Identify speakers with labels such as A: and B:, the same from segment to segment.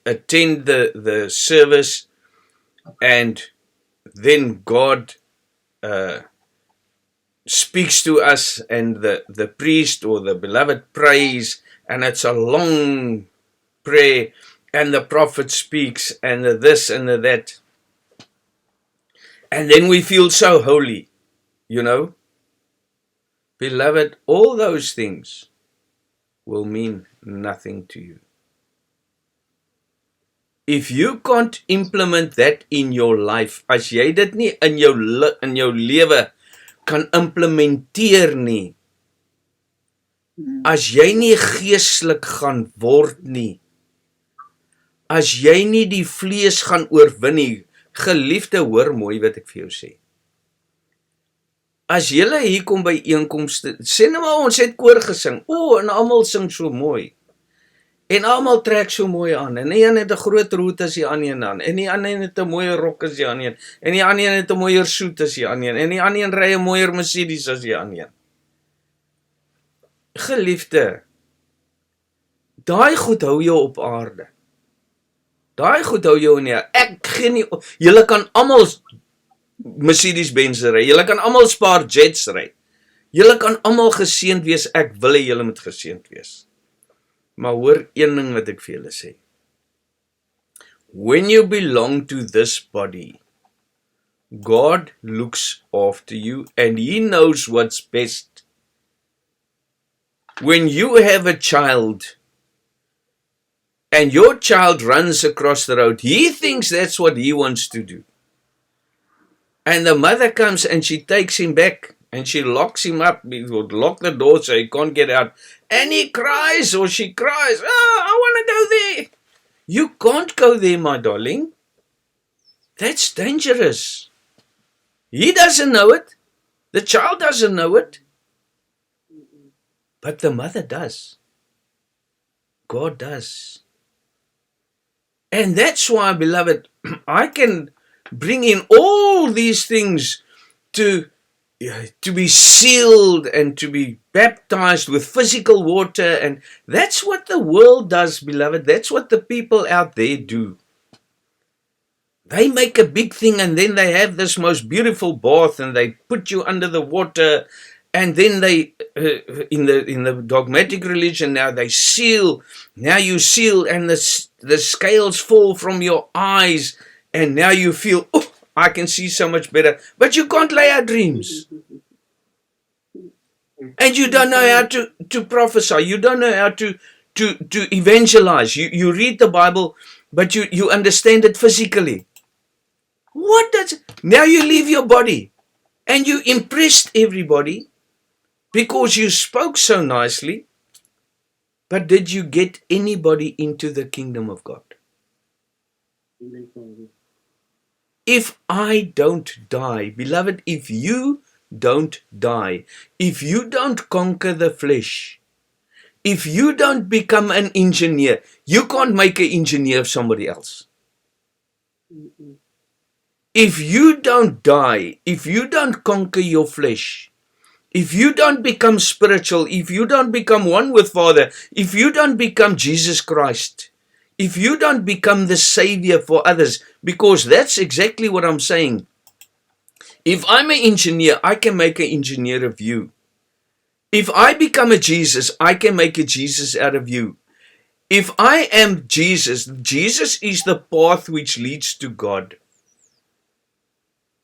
A: attend the service, and then God speaks to us, and the priest or the beloved prays, and it's a long prayer, and the prophet speaks, and the this and the that. And then we feel so holy, you know. Beloved, all those things will mean nothing to you. If you can't implement that in your life, as jy dit nie in jou lewe kan implementeer nie, as jy nie geestelik gaan word nie, as jy nie die vlees gaan oorwin nie, geliefde, hoor mooi wat ek vir jou sê. As julle hier kom by einkomste, sê nou maar ons het koor gesing, en almal sing so mooi, en almal trek so mooi aan, en die een het 'n groot roet as die ander een aan, en die ander het 'n mooier rok as die ander een, en die ander een het 'n mooier soet as die ander een, en die ander een ry 'n mooier Mercedes as die ander een. Geliefde, daai goed hou jou op aarde. Daai goed hou jou in jou. Ek gee nie, julle kan almal Mercedes Benz ry, julle kan almal Spar Jets ry, julle kan almal geseënd wees, ek wil hê julle moet geseënd wees. Maar hoor een ding wat ek vir julle sê. When you belong to this body, God looks after you and He knows what's best. When you have a child and your child runs across the road, he thinks that's what he wants to do. And the mother comes and she takes him back and she locks him up, lock the door so he can't get out. And he cries or she cries, I want to go there. You can't go there, my darling. That's dangerous. He doesn't know it. The child doesn't know it. But the mother does. God does. And that's why, beloved, I can bring in all these things to be sealed and to be baptized with physical water. And that's what the world does, beloved. That's what the people out there do. They make a big thing and then they have this most beautiful bath and they put you under the water. And then they, in the dogmatic religion now, they seal. Now you seal and the scales fall from your eyes. And now you feel, I can see so much better. But you can't lay out dreams. And you don't know how to prophesy. You don't know how to evangelize. You read the Bible, but you understand it physically. What does... Now you leave your body. And you impressed everybody. Because you spoke so nicely, but did you get anybody into the kingdom of God? If I don't die, beloved, if you don't die, if you don't conquer the flesh, if you don't become an engineer, you can't make an engineer of somebody else. If you don't die, if you don't conquer your flesh, if you don't become spiritual, if you don't become one with Father, if you don't become Jesus Christ, if you don't become the Savior for others, because that's exactly what I'm saying. If I'm an engineer, I can make an engineer of you. If I become a Jesus, I can make a Jesus out of you. If I am Jesus, Jesus is the path which leads to God.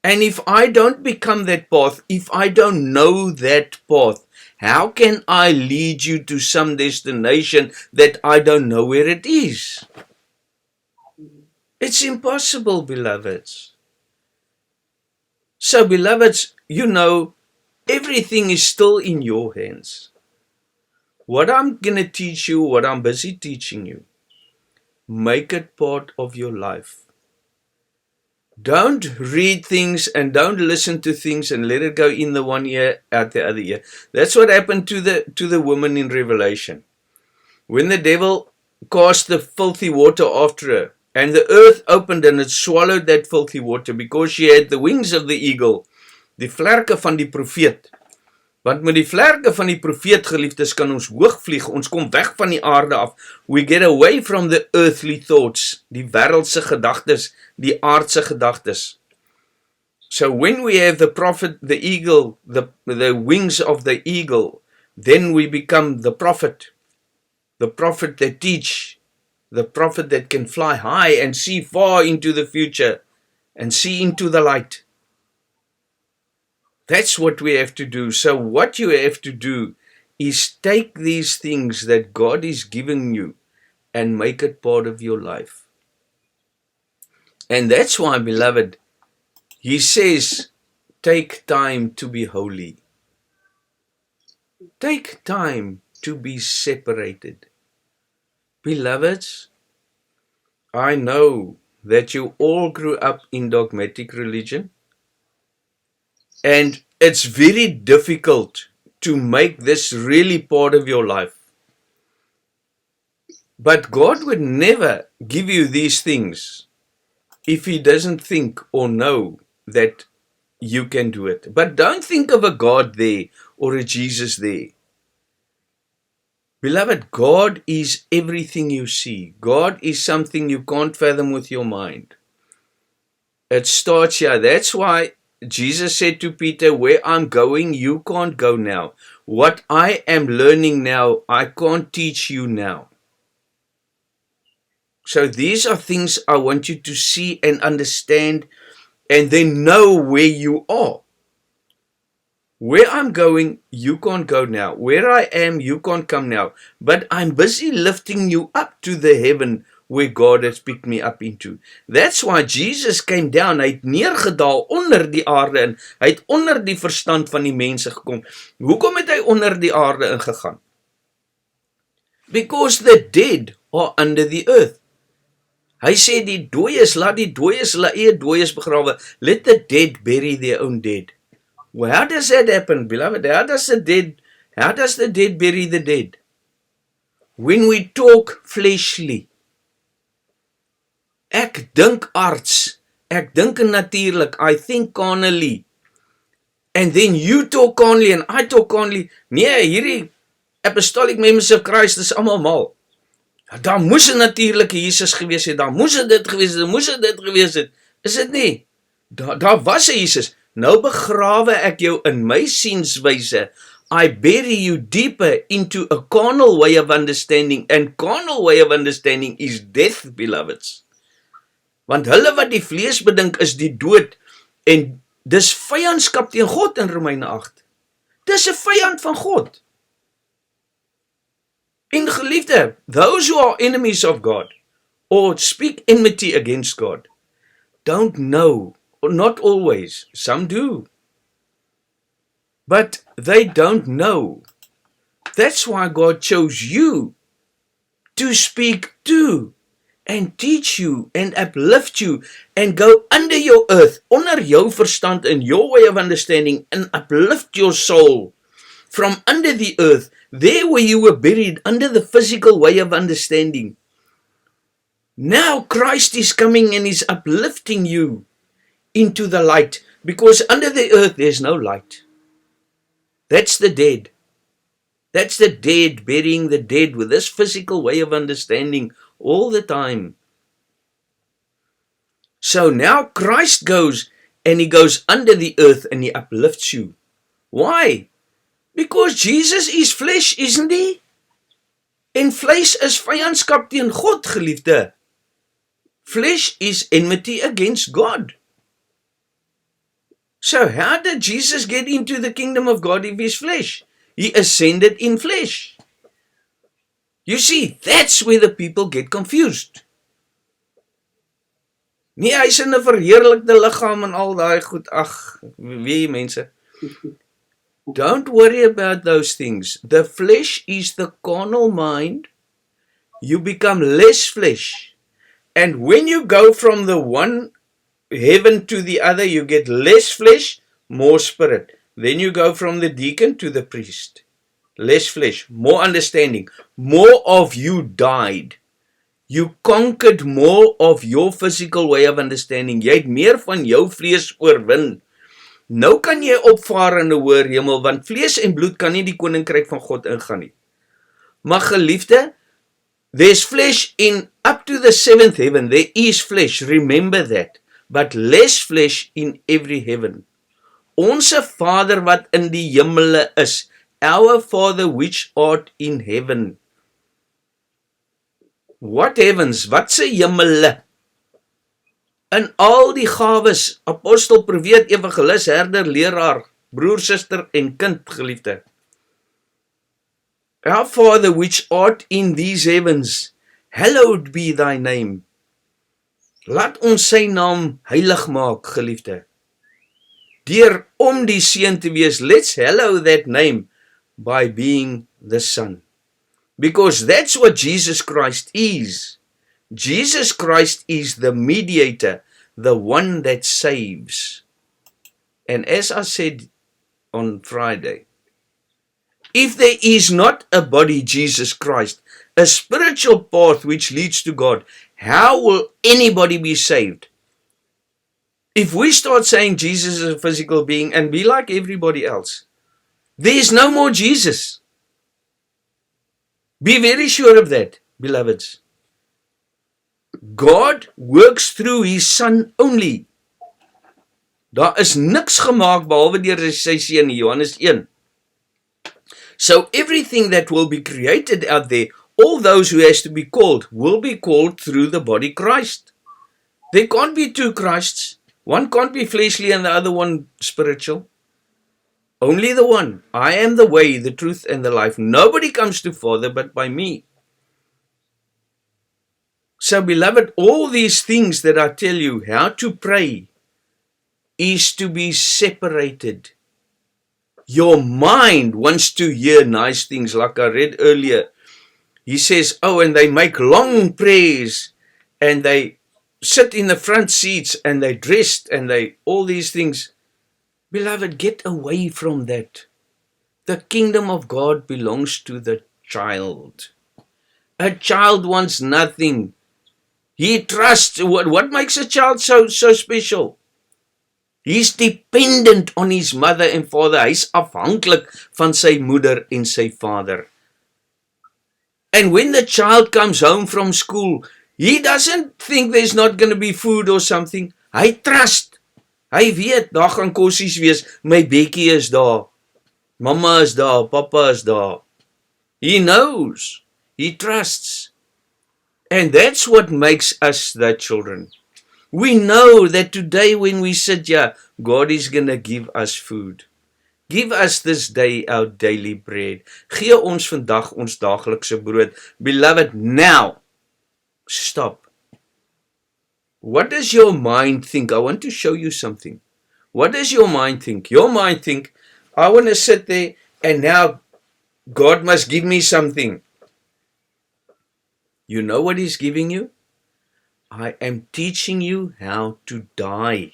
A: And if I don't become that path, if I don't know that path, how can I lead you to some destination that I don't know where it is? It's impossible, beloveds. So, beloveds, you know, everything is still in your hands. What I'm going to teach you, what I'm busy teaching you, make it part of your life. Don't read things and don't listen to things and let it go in the one ear, out the other ear. That's what happened to the woman in Revelation. When the devil cast the filthy water after her, and the earth opened and it swallowed that filthy water because she had the wings of the eagle, die vlerke van die profeet. Want met die vlerke van die profeet, geliefdes, kan ons hoog vlieg, ons kom weg van die aarde af. We get away from the earthly thoughts, die wêreldse gedagtes, die aardse gedagtes. So when we have the prophet, the eagle, the wings of the eagle, then we become the prophet that teach, the prophet that can fly high and see far into the future and see into the light. That's what we have to do. So what you have to do is take these things that God is giving you and make it part of your life. And that's why, beloved, He says, take time to be holy. Take time to be separated. Beloveds, I know that you all grew up in dogmatic religion, and it's very difficult to make this really part of your life. But God would never give you these things if He doesn't think or know that you can do it. But don't think of a God there or a Jesus there. Beloved, God is everything you see. God is something you can't fathom with your mind. It starts here. That's why Jesus said to Peter, where I'm going, you can't go now. What I am learning now, I can't teach you now. So these are things I want you to see and understand, and then know where you are. Where I'm going, you can't go now. Where I am, you can't come now. But I'm busy lifting you up to the heaven where God has picked me up into. That's why Jesus came down. Hy het neergedaal onder die aarde en hy het onder die verstand van die mense gekom. Hoekom het hy onder die aarde ingegaan? Because the dead are under the earth. Hy sê die dooies, laat die dooies, laat eie dooies begrawe. Let the dead bury their own dead. Well, how does that happen, beloved? How does the dead bury the dead? When we talk fleshly. Ek dink aards, ek dink natuurlik, I think carnally. And then you talk carnally and I talk carnally. Nee, hierdie apostolic members of Christ is allemaal mal. Daar moes 'n natuurlike Jesus gewees het, daar moes dit gewees het, moes dit gewees het. Is dit nie? Daar was 'n Jesus. Nou begrawe ek jou in my sienswyse. I bury you deeper into a carnal way of understanding, and carnal way of understanding is death, beloveds. Want hulle wat die vlees bedink is die dood, en dis vyandskap teen God in Romeine 8. Dis 'n vyand van God. En geliefde, those who are enemies of God, or speak enmity against God, don't know, or not always, some do. But they don't know. That's why God chose you to speak to and teach you and uplift you and go under your earth, onder jou verstand and your way of understanding, and uplift your soul from under the earth, there where you were buried under the physical way of understanding. Now Christ is coming and is uplifting you into the light, because under the earth there's no light. That's the dead. That's the dead burying the dead with this physical way of understanding all the time. So now Christ goes and He goes under the earth and He uplifts you. Why? Because Jesus is flesh, isn't He? En vlees is vyandskap teen God, geliefde. Flesh is enmity against God. So how did Jesus get into the kingdom of God if He's flesh? He ascended in flesh. You see, that's where the people get confused. Nee, hy is in 'n verheerlikte liggaam en al daai goed. Ag, weet jy mense? Don't worry about those things. The flesh is the carnal mind. You become less flesh. And when you go from the one heaven to the other, you get less flesh, more spirit. Then you go from the deacon to the priest. Less flesh, more understanding. More of you died. You conquered more of your physical way of understanding. Jy het meer van jou vlees oorwin. Nou kan jy opvaar in 'n hoër hemel, want vlees en bloed kan nie die koninkryk van God ingaan nie. Maar geliefde, there's flesh in up to the seventh heaven. There is flesh, remember that. But less flesh in every heaven. Onse Vader wat in die hemele is, our Father which art in heaven. What heavens? Wat se hemele? In al die gawes, apostel, profeet, evangelis, herder, leraar, broer, suster en kind, geliefde. Our Father which art in these heavens, hallowed be thy name. Laat ons sy naam heilig maak, geliefde. Deur om die seun te wees, let's hallow that name by being the Son. Because that's what Jesus Christ is. Jesus Christ is the mediator, the one that saves. And as I said on Friday, if there is not a body, Jesus Christ, a spiritual path which leads to God, how will anybody be saved? If we start saying Jesus is a physical being and be like everybody else, there is no more Jesus. Be very sure of that, beloveds. God works through his Son only. Daar is niks gemaak behalwe deur sy seun, Johannes 1. So everything that will be created out there, all those who has to be called, will be called through the body Christ. There can't be two Christs. One can't be fleshly and the other one spiritual. Only the one. I am the way, the truth, and the life. Nobody comes to Father but by me. So, beloved, all these things that I tell you, how to pray, is to be separated. Your mind wants to hear nice things, like I read earlier. He says, oh, and they make long prayers, and they sit in the front seats, and they dressed, and they, all these things. Beloved, get away from that. The kingdom of God belongs to the child. A child wants nothing. He trusts. What makes a child so special? He's dependent on his mother and father. Hy's afhanklik van sy moeder en sy vader. And when the child comes home from school, he doesn't think there's not going to be food or something. Hy trust. Hy weet, daar gaan kossies wees. My bekkie is daar. Mama is daar. Papa is daar. He knows. He trusts. And that's what makes us the children. We know that today when we sit here, God is going to give us food. Give us this day our daily bread. Gee ons vandag ons daaglikse brood. Beloved, now, stop. What does your mind think? I want to show you something. What does your mind think? Your mind think, I want to sit there and now God must give me something. You know what he's giving you? I am teaching you how to die.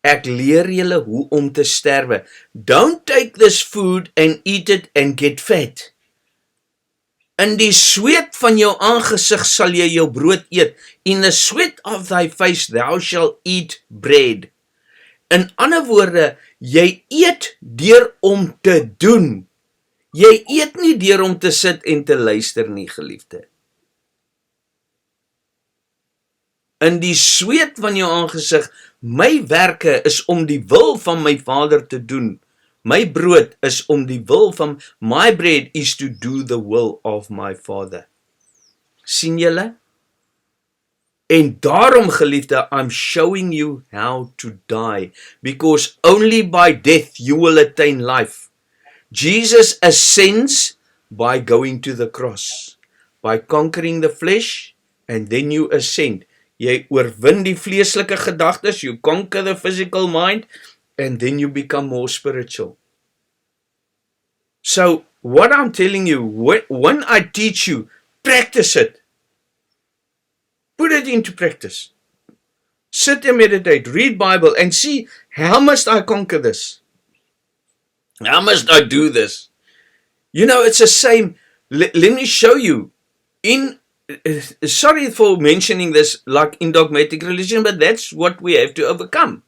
A: Ek leer julle hoe om te sterwe. Don't take this food and eat it and get fat. In die sweet van jou aangesig sal jy jou brood eet. In the sweat of thy face thou shalt eat bread. In ander woorde, jy eet deur om te doen. Jy eet nie deur om te sit en te luister nie, geliefde. In die sweet van jou aangesig, my werke is om die wil van my Vader te doen. My brood is om die wil van, my bread is to do the will of my Father. Sien julle? En daarom, geliefde, I'm showing you how to die, because only by death you will attain life. Jesus ascends by going to the cross, by conquering the flesh, and then you ascend. Jy oorwin die vleeslike gedagtes, you conquer the physical mind, and then you become more spiritual. So, what I'm telling you, when I teach you, practice it. Put it into practice. Sit and meditate, read Bible, and see, how must I conquer this? How must I do this? You know, it's the same. Let me show you. Sorry for mentioning this like in dogmatic religion, but that's what we have to overcome.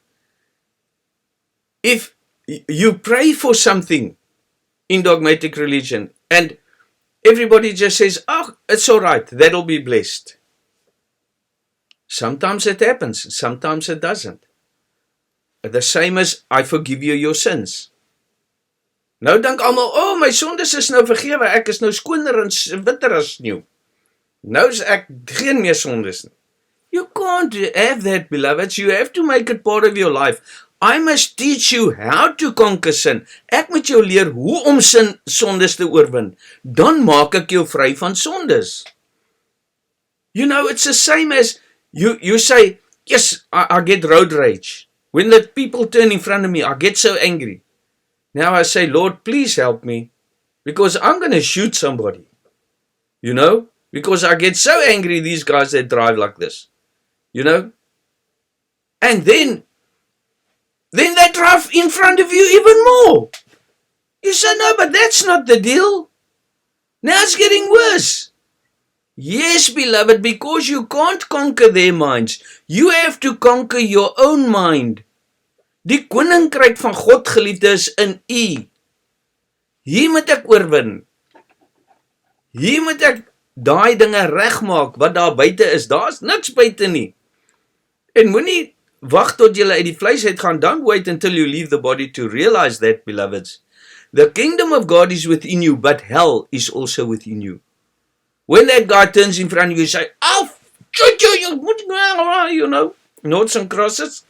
A: If you pray for something in dogmatic religion and everybody just says, oh, it's all right, that'll be blessed. Sometimes it happens, sometimes it doesn't. The same as, I forgive you your sins. Nou dink almal, oh, my sondes is nou vergewe, ek is nou skoner en witter as sneeu. Nou is ek geen meer sondes nie. You can't have that, beloveds. You have to make it part of your life. I must teach you how to conquer sin. Ek moet jou leer hoe om sondes te oorwin. Dan maak ek jou vry van sondes. You know, it's the same as you say, yes, I get road rage. When the people turn in front of me, I get so angry. Now I say, Lord, please help me, because I'm going to shoot somebody. You know, because I get so angry, these guys that drive like this. You know, and then they drive in front of you even more. You say, no, but that's not the deal. Now it's getting worse. Yes, beloved, because you can't conquer their minds. You have to conquer your own mind. Die koninkryk van God, geliefdes, in u. Hier moet ek oorwin. Hier moet ek daai dinge regmaak wat daar buite is. Daar's niks buite nie. En moenie wag tot jy uit die vleis uitgaan. Don't wait until you leave the body to realize that, beloveds. The kingdom of God is within you, but hell is also within you. When that guy turns in front of you, you say, oh, you know, noughts and crosses.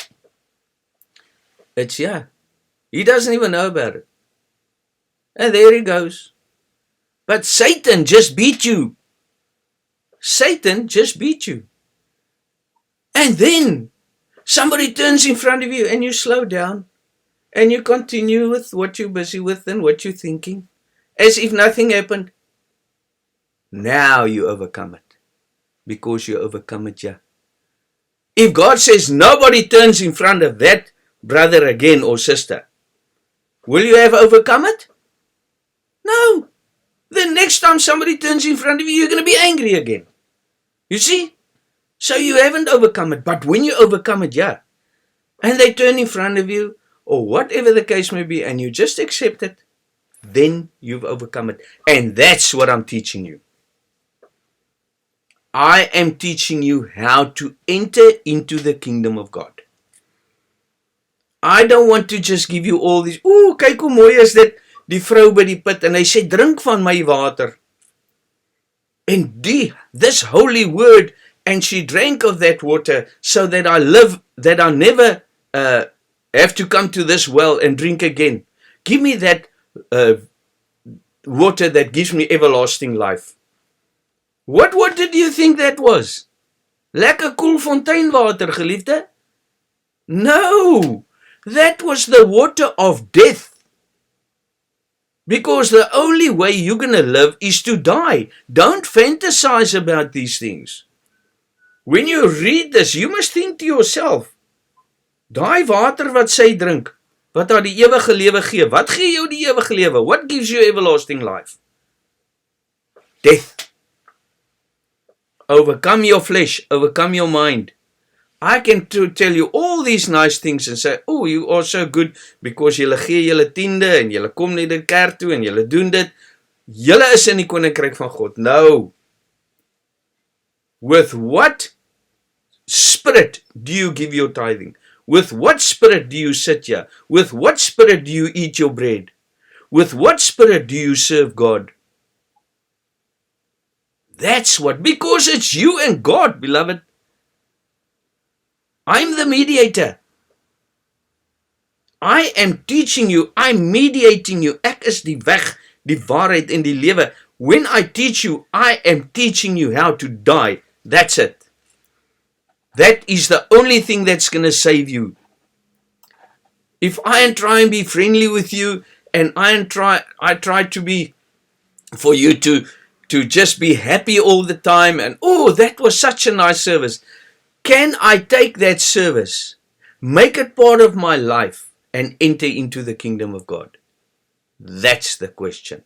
A: It's, yeah. He doesn't even know about it. And there he goes. But Satan just beat you. Satan just beat you. And then somebody turns in front of you and you slow down and you continue with what you're busy with and what you're thinking as if nothing happened. Now you overcome it because you overcome it, yeah. If God says nobody turns in front of that brother again or sister, will you have overcome it? No. The next time somebody turns in front of you, you're going to be angry again. You see? So you haven't overcome it. But when you overcome it, yeah, and they turn in front of you, or whatever the case may be, and you just accept it, then you've overcome it. And that's what I'm teaching you. I am teaching you how to enter into the kingdom of God. I don't want to just give you all these, ooh, kyk hoe mooi is dit, die vrou by die put, en hy sê, drink van my water. And this holy word, and she drank of that water, so that I live, that I never have to come to this well and drink again. Give me that water that gives me everlasting life. What water do you think that was? Lekker koel fonteinwater, geliefde? No! That was the water of death. Because the only way you're going to live is to die. Don't fantasize about these things. When you read this, you must think to yourself, daai water wat sy drink, wat haar die ewige lewe gee, wat gee jou die ewige lewe? What gives you everlasting life? Death. Overcome your flesh, overcome your mind. I can tell you all these nice things and say, oh, you are so good because julle gee julle tiende en julle kom net in kerk toe en julle doen dit. Julle is in die koninkryk van God. No. With what spirit do you give your tithing? With what spirit do you sit here? With what spirit do you eat your bread? With what spirit do you serve God? That's what, because it's you and God, beloved. I'm the mediator. I am teaching you, I'm mediating you. Ek is die weg, die waarheid en die lewe. When I teach you, I am teaching you how to die. That's it. That is the only thing that's going to save you. If I try and be friendly with you, and I try to be, for you to just be happy all the time, and oh, that was such a nice service. Can I take that service, make it part of my life, and enter into the kingdom of God? That's the question.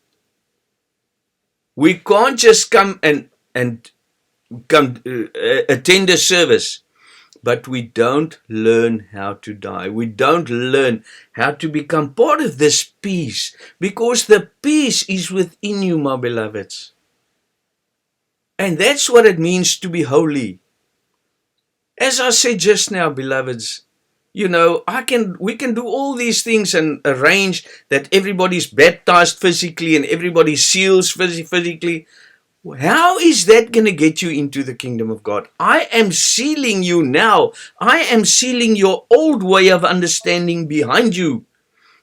A: We can't just come and attend a service, but we don't learn how to die. We don't learn how to become part of this peace, because the peace is within you, my beloveds. And that's what it means to be holy. As I said just now, beloveds, you know, we can do all these things and arrange that everybody's baptized physically and everybody's seals physically. How is that going to get you into the kingdom of God? I am sealing you now. I am sealing your old way of understanding behind you.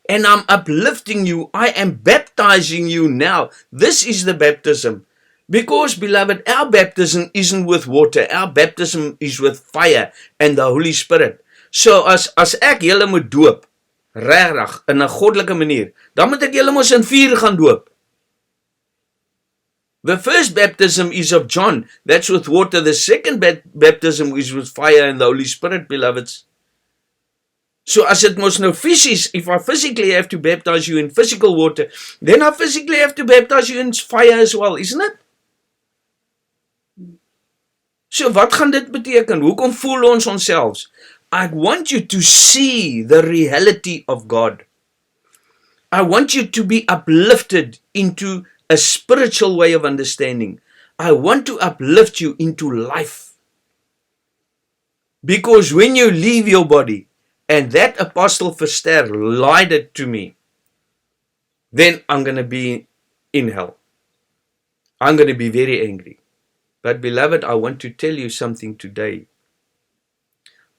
A: And I'm uplifting you. I am baptizing you now. This is the baptism. Because, beloved, our baptism isn't with water. Our baptism is with fire and the Holy Spirit. So, as ek julle moet doop, regtig, in 'n goddelike manier, dan moet ek julle mos in vuur gaan doop. The first baptism is of John. That's with water. The second baptism is with fire and the Holy Spirit, beloveds. So as it mos nou fisies, if I physically have to baptize you in physical water, then I physically have to baptize you in fire as well, isn't it? So wat gaan dit beteken? Hoekom voel ons onsself? I want you to see the reality of God. I want you to be uplifted into a spiritual way of understanding. I want to uplift you into life. Because when you leave your body, and that Apostle Verster lied it to me, then I'm going to be in hell. I'm going to be very angry. But beloved, I want to tell you something today.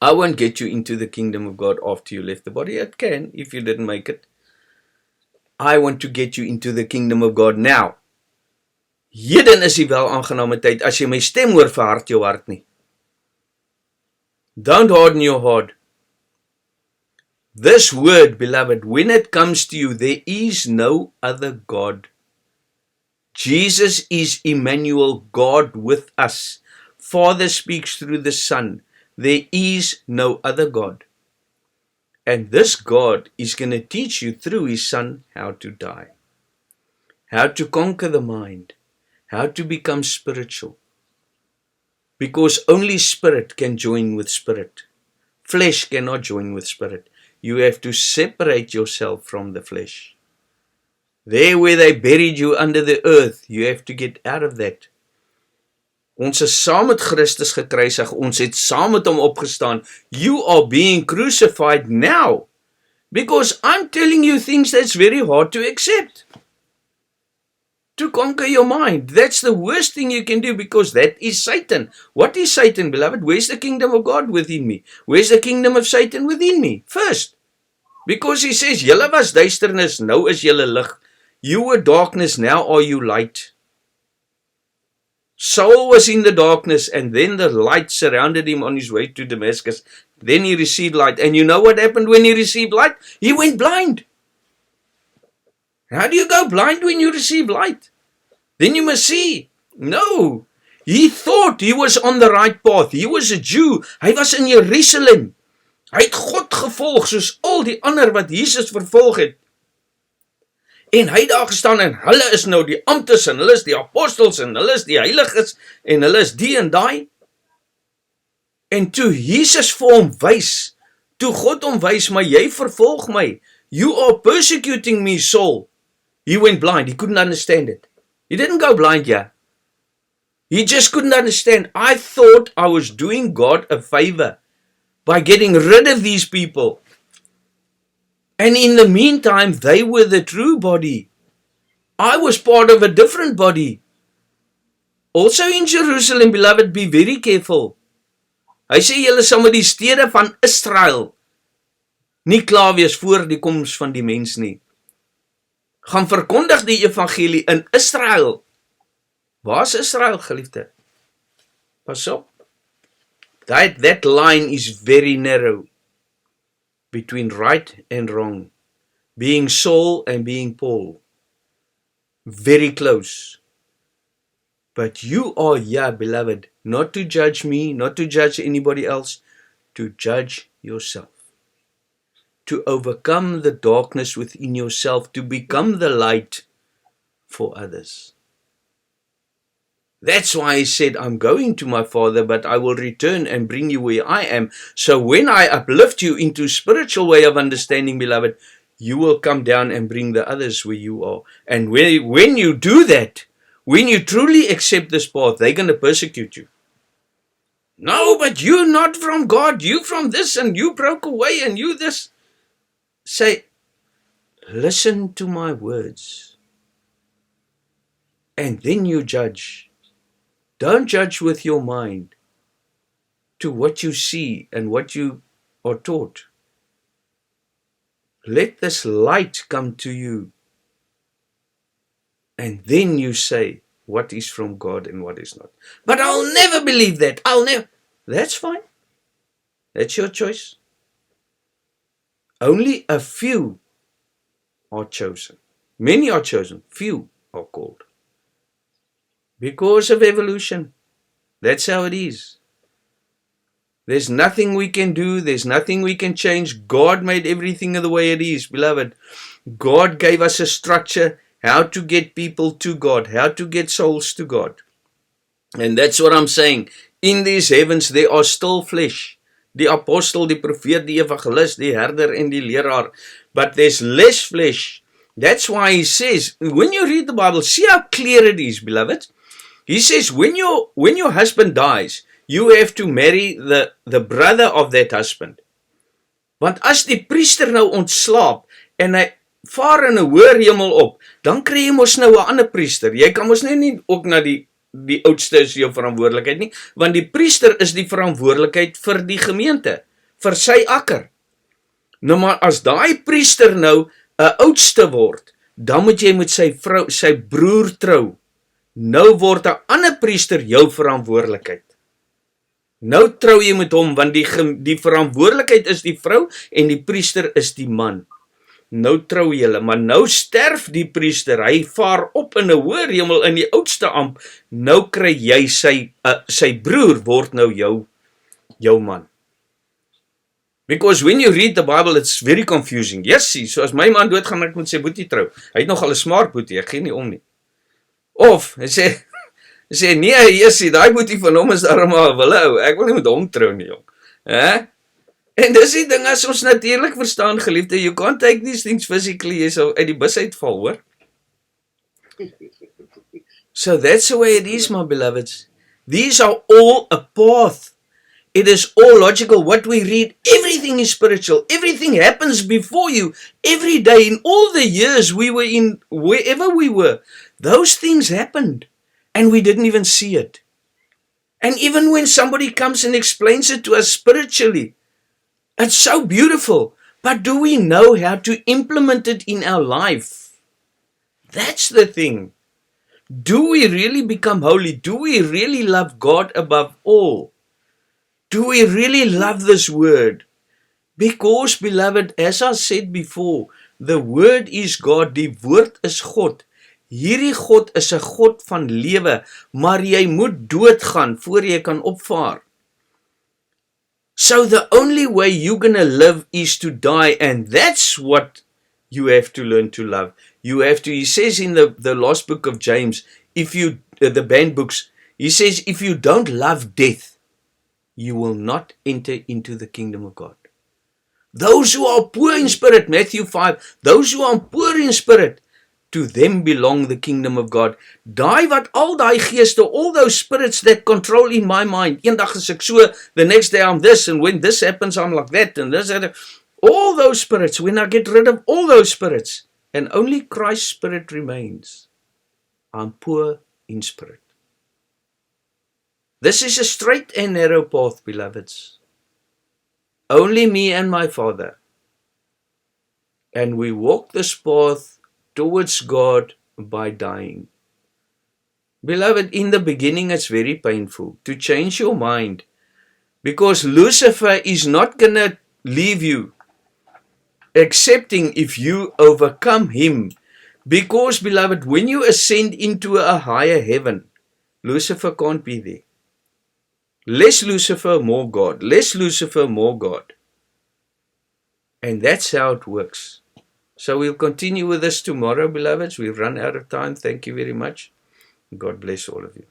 A: I won't get you into the kingdom of God after you left the body. It can, if you didn't make it. I want to get you into the kingdom of God now. Hierden is die wel aangename tyd. As jy my stem hoor, verhard jou hart nie. Don't harden your heart. This word, beloved, when it comes to you, there is no other God. Jesus is Emmanuel, God with us. Father speaks through the Son. There is no other God. And this God is going to teach you through His Son how to die, how to conquer the mind, how to become spiritual. Because only spirit can join with spirit. Flesh cannot join with spirit. You have to separate yourself from the flesh. There where they buried you under the earth, you have to get out of that. Ons is saam met Christus gekruisig, ons het saam met hom opgestaan. You are being crucified now. Because I'm telling you things that's very hard to accept. To conquer your mind. That's the worst thing you can do, because that is Satan. What is Satan, beloved? Where's the kingdom of God within me? Where's the kingdom of Satan within me? First. Because he says, julle was duisternis, nou is julle lig. You were darkness, now are you light. Saul was in the darkness, and then the light surrounded him on his way to Damascus. Then he received light. And you know what happened when he received light? He went blind. How do you go blind when you receive light? Then you must see. No. He thought he was on the right path. He was a Jew. Hy was in Jerusalem. Hy het God gevolg, soos al die ander wat Jesus vervolg het. En hy daar gestaan, en hulle is nou die amptes, en hulle is die apostels, en hulle is die heiliges, en hulle is die en daai. En toe Jesus vir hom wys, toe God hom wys, maar jy vervolg my. You are persecuting me, Saul. He went blind. He couldn't understand it. He didn't go blind, yeah. He just couldn't understand. I thought I was doing God a favor by getting rid of these people. And in the meantime, they were the true body. I was part of a different body. Also in Jerusalem, beloved, be very careful. Hy sê, julle sal met die stede van Israel nie klaar wees voor die koms van die mens nie. Gaan verkondig die evangelie in Israel. Waar is Israel, geliefde? Pas op. That line is very narrow. Between right and wrong, being Saul and being Paul, very close. But you are here, beloved, not to judge me, not to judge anybody else, to judge yourself, to overcome the darkness within yourself, to become the light for others. That's why he said, I'm going to my Father, but I will return and bring you where I am. So when I uplift you into spiritual way of understanding, beloved, you will come down and bring the others where you are. And when you do that, when you truly accept this path, they're going to persecute you. No, but you're not from God. You from this, and you broke away, and you this. Say, listen to my words. And then you judge. Don't judge with your mind to what you see and what you are taught. Let this light come to you. And then you say what is from God and what is not. But I'll never believe that. I'll never. That's fine. That's your choice. Only a few are chosen. Many are chosen. Few are called. Because of evolution. That's how it is. There's nothing we can do. There's nothing we can change. God made everything the way it is, beloved. God gave us a structure, how to get people to God, how to get souls to God. And that's what I'm saying. In these heavens, there are still flesh. Die apostel, die profeet, die evangelist, die herder en die leraar. But there's less flesh. That's why he says, when you read the Bible, see how clear it is, beloved. He says, when your husband dies, you have to marry the brother of that husband. Want as die priester nou ontslaap, en hy vaar in 'n hoër hemel op, dan kry jy mos nou 'n ander priester. Jy kan mos nie ook na die oudste is jou verantwoordelikheid nie, want die priester is die verantwoordelikheid vir die gemeente, vir sy akker. Nou maar as daai priester nou 'n oudste word, dan moet jy met sy vrou, sy broer trou. Nou word 'n ander priester jou verantwoordelikheid. Nou trou jy met hom, want die verantwoordelikheid is die vrou en die priester is die man. Nou trou julle, maar nou sterf die priester, hy vaar op in 'n hoër hemel in die oudste amp, nou kry jy sy broer word nou jou man. Because when you read the Bible, it's very confusing. Yes, see, so as my man doodgaan, ek moet sy boetie trou. Hy het nog al 'n smart boetie, ek gee nie om nie. Of, hy sê nee, Jessie, daai boetie van hom is darmal wil ek wil nie met hom trou nie, jong. En dis die ding, as ons natuurlik verstaan, geliefde, you can't take these things physically, jy sal uit die bus uitval, hoor. So that's the way it is, my beloveds. These are all a path. It is all logical. What we read, everything is spiritual. Everything happens before you. Every day, in all the years we were in, wherever we were, those things happened. And we didn't even see it. And even when somebody comes and explains it to us spiritually, it's so beautiful. But do we know how to implement it in our life? That's the thing. Do we really become holy? Do we really love God above all? Do we really love this word? Because, beloved, as I said before, the word is God, die woord is God. Hierdie God is 'n God van lewe, maar jy moet doodgaan voor jy kan opvaar. So the only way you're going to live is to die, and that's what you have to learn to love. You have to, he says in the last book of James, if you, the banned books, he says, if you don't love death, you will not enter into the kingdom of God. Those who are poor in spirit, Matthew 5, those who are poor in spirit, to them belong the kingdom of God. Daai wat al daai geeste, all those spirits that control in my mind. Eendag is ek so, the next day I'm this, and when this happens I'm like that, and this, all those spirits, when I get rid of all those spirits, and only Christ's spirit remains, I'm poor in spirit. This is a straight and narrow path, beloveds. Only me and my Father. And we walk this path towards God by dying. Beloved, in the beginning it's very painful to change your mind, because Lucifer is not going to leave you, excepting if you overcome him. Because, beloved, when you ascend into a higher heaven, Lucifer can't be there. Less Lucifer, more God. Less Lucifer, more God. And that's how it works. So we'll continue with this tomorrow, beloveds. We've run out of time. Thank you very much. God bless all of you.